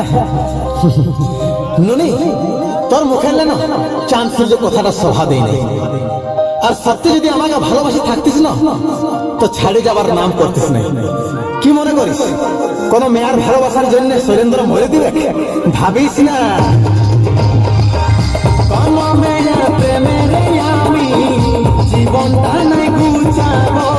আচ্ছা নুনি, তোর মুখের না চাঁদ সূর্য কথাটা শোভা দেয় নাই। আর সত্যি যদি আমাকে ভালোবাসে থাকতিস না, তো ছাড়ে যাবার নাম করতিস না। কি মনে করিস কোন মেয়ার ভালোবাসার জন্য সুরেন্দ্র মরে দিবে? ভাবিস না। কোন মেয়ের প্রেমের আমি জীবনটা নাই গুছাবো।